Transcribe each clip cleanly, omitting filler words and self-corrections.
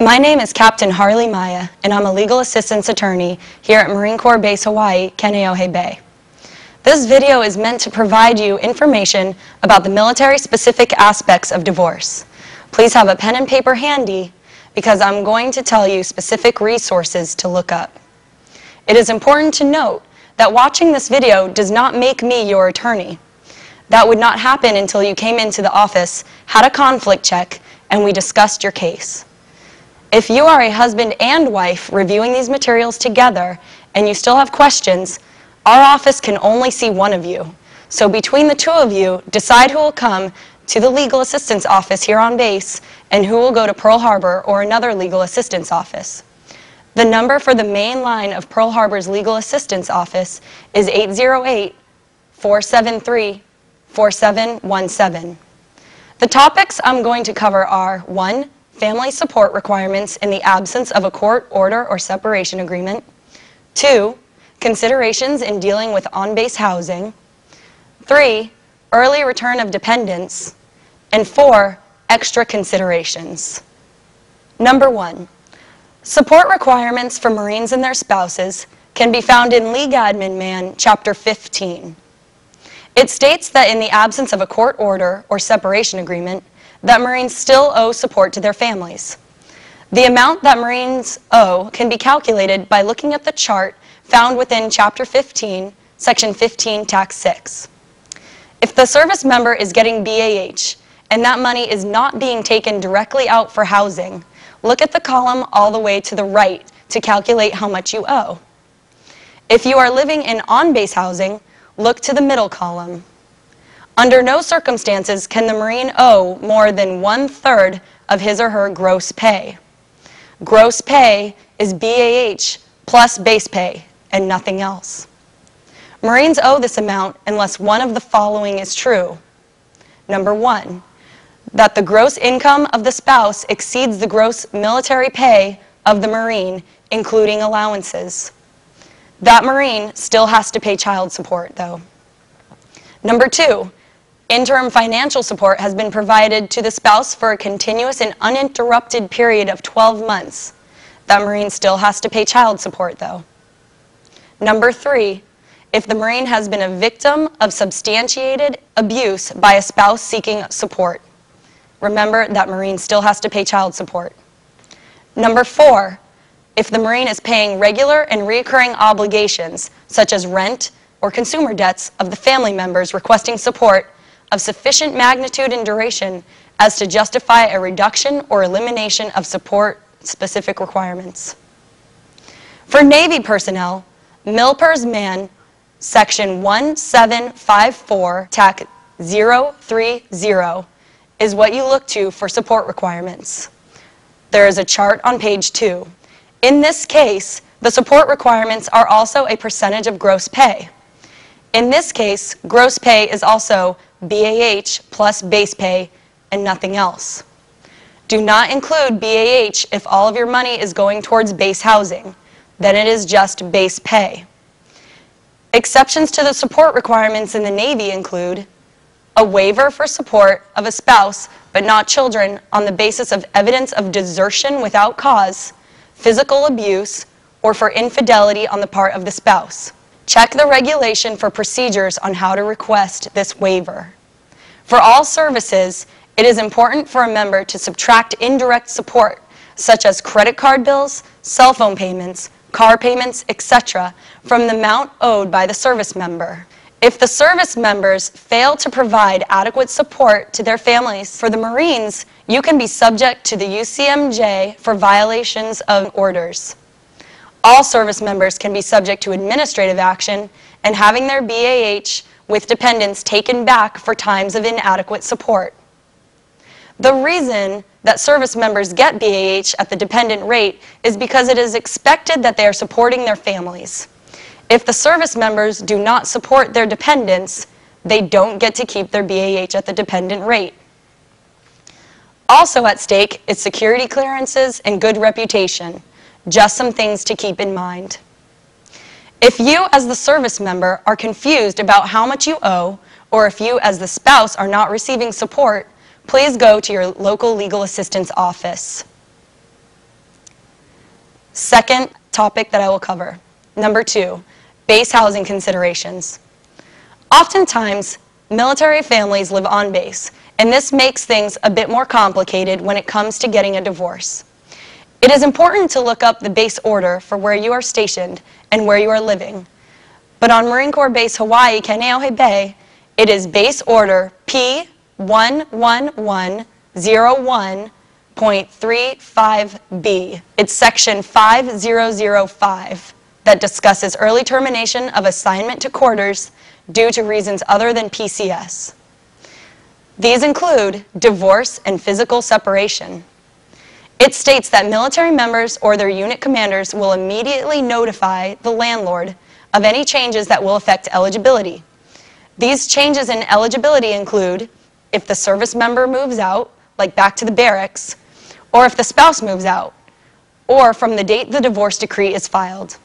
My name is Captain Harlye Maya, and I'm a legal assistance attorney here at Marine Corps Base Hawaii, Kaneohe Bay. This video is meant to provide you information about the military-specific aspects of divorce. Please have a pen and paper handy because I'm going to tell you specific resources to look up. It is important to note that watching this video does not make me your attorney. That would not happen until you came into the office, had a conflict check, and we discussed your case. If you are a husband and wife reviewing these materials together and you still have questions, our office can only see one of you. So between the two of you, decide who will come to the legal assistance office here on base and who will go to Pearl Harbor or another legal assistance office. The number for the main line of Pearl Harbor's legal assistance office is 808-473-4717. The topics I'm going to cover are 1. Family support requirements in the absence of a court order or separation agreement. 2. Considerations in dealing with on-base housing. 3. Early return of dependents. And 4. Extra considerations. Number 1. Support requirements for Marines and their spouses can be found in League Admin Man, Chapter 15. It states that in the absence of a court order or separation agreement, that Marines still owe support to their families. The amount that Marines owe can be calculated by looking at the chart found within Chapter 15, Section 15, Tax 6. If the service member is getting BAH and that money is not being taken directly out for housing, look at the column all the way to the right to calculate how much you owe. If you are living in on-base housing, look to the middle column. Under no circumstances can the Marine owe more than 1/3 of his or her gross pay. Gross pay is BAH plus base pay and nothing else. Marines owe this amount unless one of the following is true. Number 1, that the gross income of the spouse exceeds the gross military pay of the Marine, including allowances. That Marine still has to pay child support, though. Number 2, interim financial support has been provided to the spouse for a continuous and uninterrupted period of 12 months. That Marine still has to pay child support, though. Number 3, if the Marine has been a victim of substantiated abuse by a spouse seeking support, remember that Marine still has to pay child support. Number 4, if the Marine is paying regular and recurring obligations, such as rent or consumer debts of the family members requesting support of sufficient magnitude and duration as to justify a reduction or elimination of support-specific requirements. For Navy personnel, MILPERS Man, Section 1754, TAC 030 is what you look to for support requirements. There is a chart on page 2. In this case, the support requirements are also a percentage of gross pay. In this case, gross pay is also BAH plus base pay and nothing else. Do not include BAH if all of your money is going towards base housing. Then it is just base pay. Exceptions to the support requirements in the Navy include a waiver for support of a spouse but not children on the basis of evidence of desertion without cause, physical abuse, or for infidelity on the part of the spouse. Check the regulation for procedures on how to request this waiver. For all services, it is important for a member to subtract indirect support, such as credit card bills, cell phone payments, car payments, etc., from the amount owed by the service member. If the service members fail to provide adequate support to their families for the Marines, you can be subject to the UCMJ for violations of orders. All service members can be subject to administrative action and having their BAH with dependents taken back for times of inadequate support. The reason that service members get BAH at the dependent rate is because it is expected that they are supporting their families. If the service members do not support their dependents, they don't get to keep their BAH at the dependent rate. Also at stake is security clearances and good reputation. Just some things to keep in mind. If you as the service member are confused about how much you owe, or if you as the spouse are not receiving support, please go to your local legal assistance office. Second topic that I will cover. Number 2, base housing considerations. Oftentimes, military families live on base, and this makes things a bit more complicated when it comes to getting a divorce. It is important to look up the base order for where you are stationed and where you are living. But on Marine Corps Base Hawaii, Kaneohe Bay, it is base order P11101.35B. It's section 5005 that discusses early termination of assignment to quarters due to reasons other than PCS. These include divorce and physical separation. It states that military members or their unit commanders will immediately notify the landlord of any changes that will affect eligibility. These changes in eligibility include if the service member moves out, like back to the barracks, or if the spouse moves out, or from the date the divorce decree is filed.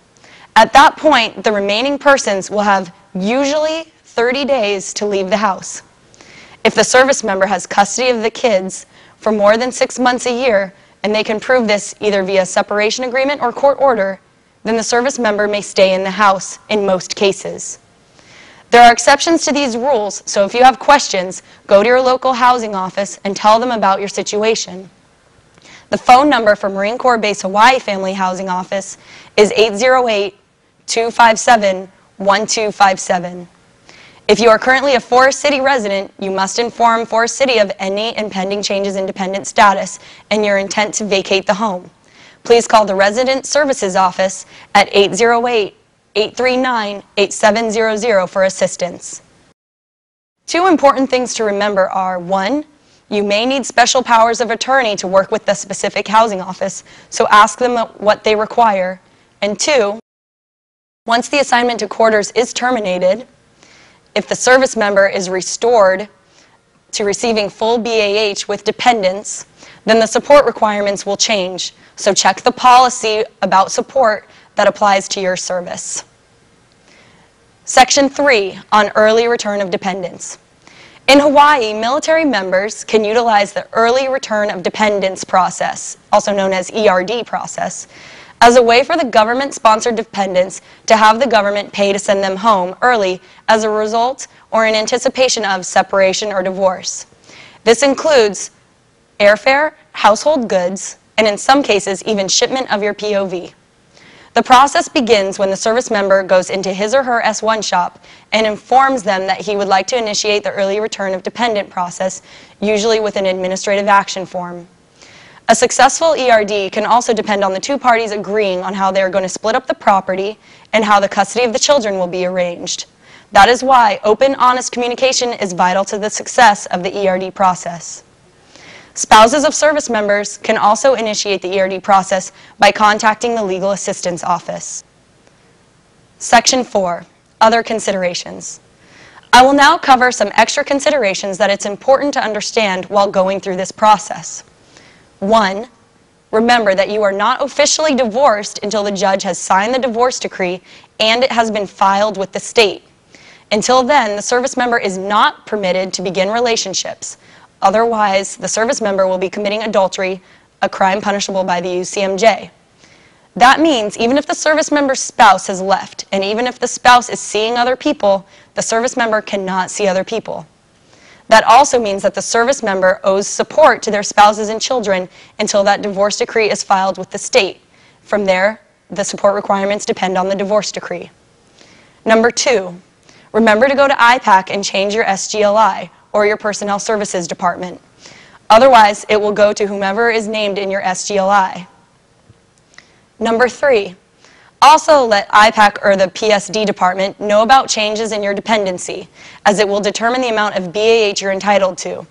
At that point, the remaining persons will have usually 30 days to leave the house. If the service member has custody of the kids for more than 6 months a year, and they can prove this either via separation agreement or court order, then the service member may stay in the house in most cases. There are exceptions to these rules, so if you have questions, go to your local housing office and tell them about your situation. The phone number for Marine Corps Base Hawaii Family Housing Office is 808-257-1257. If you are currently a Forest City resident, you must inform Forest City of any impending changes in dependent status and your intent to vacate the home. Please call the Resident Services Office at 808-839-8700 for assistance. 2 important things to remember are, 1, you may need special powers of attorney to work with the specific housing office, so ask them what they require. And 2, once the assignment to quarters is terminated, if the service member is restored to receiving full BAH with dependents, then the support requirements will change. So check the policy about support that applies to your service. Section 3 on early return of dependents. In Hawaii, military members can utilize the early return of dependents process, also known as ERD process, as a way for the government-sponsored dependents to have the government pay to send them home early as a result or in anticipation of separation or divorce. This includes airfare, household goods, and in some cases even shipment of your POV. The process begins when the service member goes into his or her S1 shop and informs them that he would like to initiate the early return of dependent process, usually with an administrative action form. A successful ERD can also depend on the 2 parties agreeing on how they are going to split up the property and how the custody of the children will be arranged. That is why open, honest communication is vital to the success of the ERD process. Spouses of service members can also initiate the ERD process by contacting the Legal Assistance Office. Section 4, Other Considerations. I will now cover some extra considerations that it's important to understand while going through this process. 1, remember that you are not officially divorced until the judge has signed the divorce decree and it has been filed with the state. Until then, the service member is not permitted to begin relationships. Otherwise, the service member will be committing adultery, a crime punishable by the UCMJ. That means even if the service member's spouse has left, and even if the spouse is seeing other people, the service member cannot see other people. That also means that the service member owes support to their spouses and children until that divorce decree is filed with the state. From there, the support requirements depend on the divorce decree. Number 2, remember to go to IPAC and change your SGLI or your Personnel Services Department. Otherwise, it will go to whomever is named in your SGLI. Number 3, also let IPAC or the PSD department know about changes in your dependency, as it will determine the amount of BAH you're entitled to.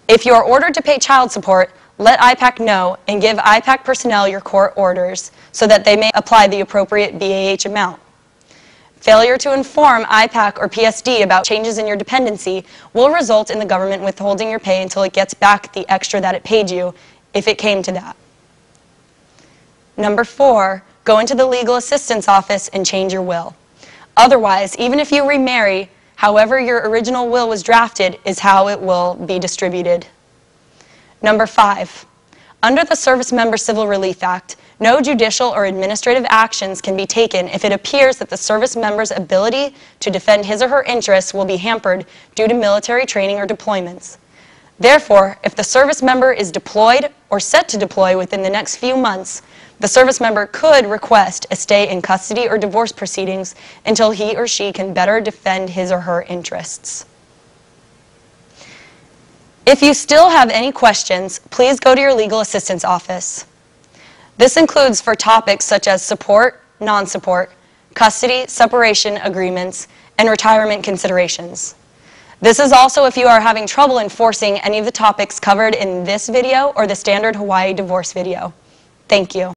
If you are ordered to pay child support, let IPAC know and give IPAC personnel your court orders so that they may apply the appropriate BAH amount. Failure to inform IPAC or PSD about changes in your dependency will result in the government withholding your pay until it gets back the extra that it paid you, if it came to that. Number 4, go into the Legal Assistance Office and change your will. Otherwise, even if you remarry, however your original will was drafted is how it will be distributed. Number 5, Under the Service Member Civil Relief Act, no judicial or administrative actions can be taken if it appears that the service member's ability to defend his or her interests will be hampered due to military training or deployments. Therefore, if the service member is deployed or set to deploy within the next few months, the service member could request a stay in custody or divorce proceedings until he or she can better defend his or her interests. If you still have any questions, please go to your legal assistance office. This includes for topics such as support, non-support, custody, separation agreements, and retirement considerations. This is also if you are having trouble enforcing any of the topics covered in this video or the standard Hawaii divorce video. Thank you.